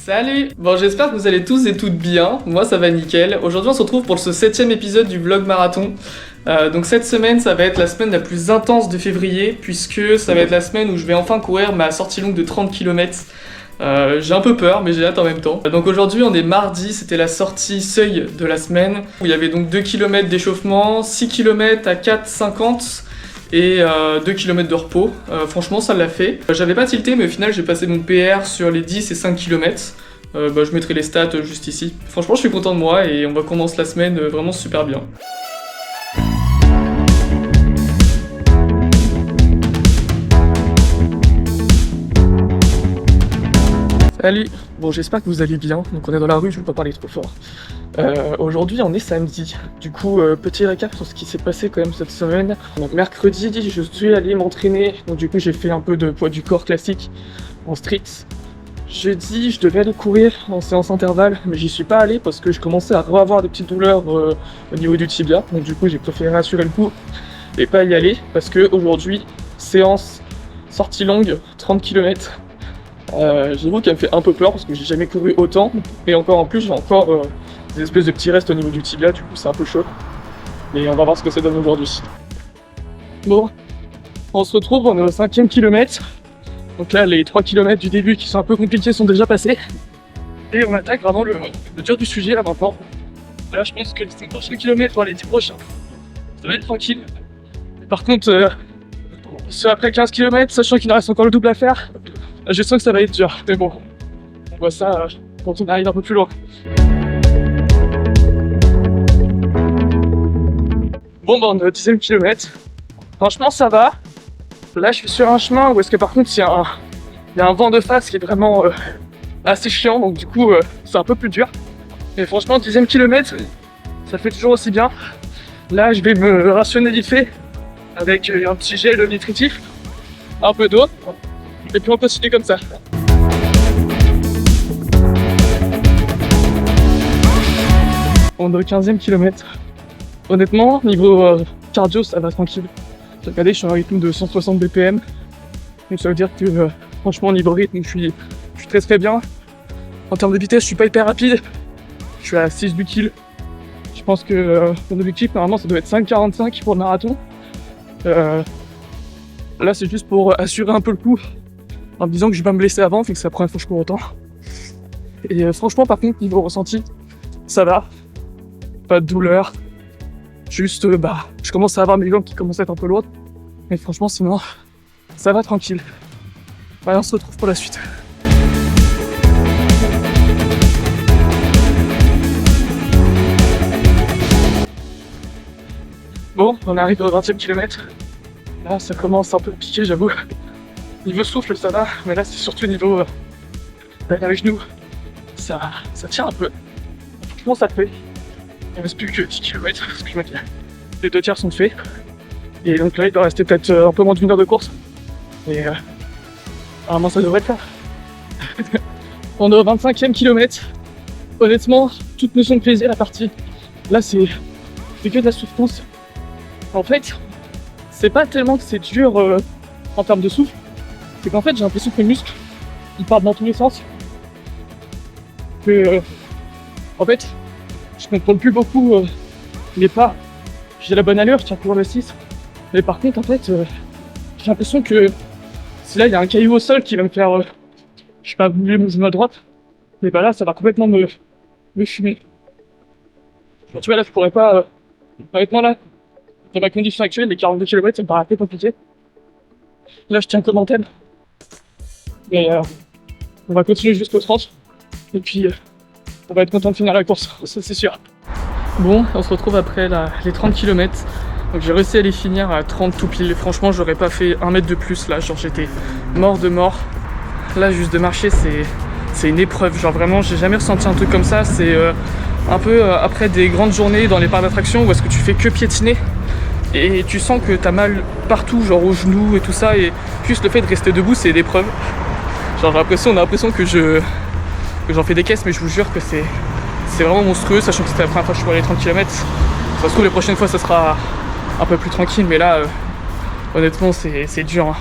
Salut! Bon, j'espère que vous allez tous et toutes bien, moi ça va nickel. Aujourd'hui on se retrouve pour ce 7ème épisode du vlog marathon. Donc cette semaine ça va être la semaine la plus intense de février, puisque ça va être la semaine où je vais enfin courir ma sortie longue de 30 km. J'ai un peu peur mais j'ai hâte en même temps. Donc aujourd'hui on est mardi, c'était la sortie seuil de la semaine, où il y avait donc 2 km d'échauffement, 6 km à 4,50 et 2 km de repos. Franchement ça l'a fait. J'avais pas tilté mais au final j'ai passé mon PR sur les 10 et 5 km. Je mettrai les stats juste ici. Franchement je suis content de moi et on va commencer la semaine vraiment super bien. Salut! Bon j'espère que vous allez bien, donc on est dans la rue, je vais pas parler trop fort. Aujourd'hui on est samedi, du coup petit récap sur ce qui s'est passé quand même cette semaine. Donc, mercredi je suis allé m'entraîner, donc du coup j'ai fait un peu de poids du corps classique en street. Jeudi je devais aller courir en séance intervalle, mais j'y suis pas allé parce que je commençais à avoir des petites douleurs au niveau du tibia, donc du coup j'ai préféré assurer le coup et pas y aller, parce que aujourd'hui séance sortie longue, 30 km. J'avoue qu'elle me fait un peu peur parce que j'ai jamais couru autant, et encore en plus j'ai encore des espèces de petits restes au niveau du tibia, du coup c'est un peu chaud. Mais on va voir ce que ça donne aujourd'hui. Bon, on se retrouve, on est au 5ème kilomètre. Donc là les 3 km du début qui sont un peu compliqués sont déjà passés. Et on attaque vraiment le dur du sujet là maintenant. Là je pense que les 5 prochains kilomètres, les 10 prochains, ça va être tranquille. Par contre, après 15 km, sachant qu'il nous reste encore le double à faire, je sens que ça va être dur, mais bon, on voit ça quand on arrive un peu plus loin. Bon, on est au 10ème kilomètre. Franchement, ça va. Là, je suis sur un chemin où est-ce que par contre, il y a un vent de face qui est vraiment assez chiant, donc du coup, c'est un peu plus dur. Mais franchement, 10ème kilomètre, ça fait toujours aussi bien. Là, je vais me rationner vite fait avec un petit gel nutritif, un peu d'eau. Et puis on continue comme ça. On est au 15ème kilomètre. Honnêtement, niveau cardio, ça va tranquille. Regardez, je suis à un rythme de 160 BPM. Donc ça veut dire que franchement, niveau rythme, je suis très bien. En termes de vitesse, je suis pas hyper rapide. Je suis à 6 du kill. Je pense que mon objectif, normalement, ça doit être 5,45 pour le marathon. Là, c'est juste pour assurer un peu le coup, en me disant que je vais pas me blesser avant, fait que c'est la première fois que je cours autant. Et franchement, par contre, niveau ressenti, ça va. Pas de douleur. Juste, je commence à avoir mes jambes qui commencent à être un peu lourdes. Mais franchement, sinon, ça va tranquille. Allez, on se retrouve pour la suite. Bon, on arrive au 20ème kilomètre. Là, ça commence un peu piquer, j'avoue. Niveau souffle, ça va, mais là, c'est surtout niveau derrière les genoux. Ça tire un peu. Franchement, ça le fait. Il ne reste plus que 10 km, parce que je me dis, les 2 tiers sont faits. Et donc là, il doit rester peut-être un peu moins d'une heure de course. Et normalement, ça devrait le faire. On est au 25ème kilomètre. Honnêtement, toute notion de plaisir, la partie. Là, c'est que de la souffrance. En fait, c'est pas tellement que c'est dur en termes de souffle. C'est qu'en fait j'ai l'impression que les muscles ils partent dans tous les sens. En fait je contrôle plus beaucoup les pas. J'ai la bonne allure, je tiens toujours le 6. Mais par contre en fait j'ai l'impression que si là il y a un caillou au sol qui va me faire je sais pas bouger mon genou à droite, mais là ça va complètement me fumer. Bon, tu vois là je pourrais pas honnêtement là dans ma condition actuelle les 42 km ça me paraît un peu compliqué. Là je tiens comme antenne. Et on va continuer jusqu'au 30. Et puis on va être content de finir la course, ça c'est sûr. Bon, on se retrouve après les 30 km. Donc j'ai réussi à les finir à 30 tout pile. Franchement, j'aurais pas fait 1 mètre de plus là, genre j'étais mort de mort. Là, juste de marcher, c'est une épreuve. Genre vraiment, j'ai jamais ressenti un truc comme ça. C'est un peu après des grandes journées dans les parcs d'attractions où est-ce que tu fais que piétiner et tu sens que t'as mal partout, genre aux genoux et tout ça, et juste le fait de rester debout c'est une épreuve. Genre on a l'impression que j'en fais des caisses, mais je vous jure que c'est vraiment monstrueux, sachant que c'était la première fois que je suis allé 30 km. Ça se trouve les prochaines fois ça sera un peu plus tranquille, mais là honnêtement c'est dur, hein.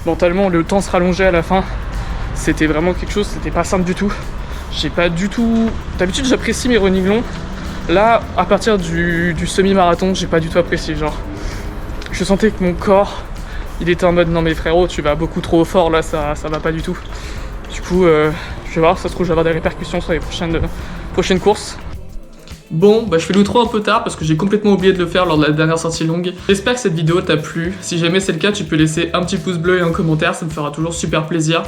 Mentalement le temps se rallongeait à la fin, c'était vraiment quelque chose, c'était pas simple du tout. J'ai pas du tout... D'habitude j'apprécie mes running longs, là à partir du semi-marathon j'ai pas du tout apprécié, genre je sentais que mon corps il était en mode non mais frérot tu vas beaucoup trop fort là, ça va pas du tout. Du coup je vais voir, ça se trouve je vais avoir des répercussions sur les prochaines courses. Bon, bah je fais l'outro un peu tard parce que j'ai complètement oublié de le faire lors de la dernière sortie longue. J'espère que cette vidéo t'a plu. Si jamais c'est le cas, tu peux laisser un petit pouce bleu et un commentaire, ça me fera toujours super plaisir.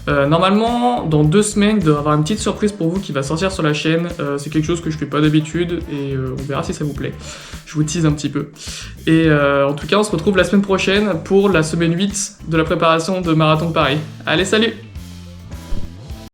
Normalement, dans 2 semaines, il doit y avoir une petite surprise pour vous qui va sortir sur la chaîne. C'est quelque chose que je fais pas d'habitude et on verra si ça vous plaît. Je vous tease un petit peu. Et en tout cas, on se retrouve la semaine prochaine pour la semaine 8 de la préparation de Marathon de Paris. Allez, salut!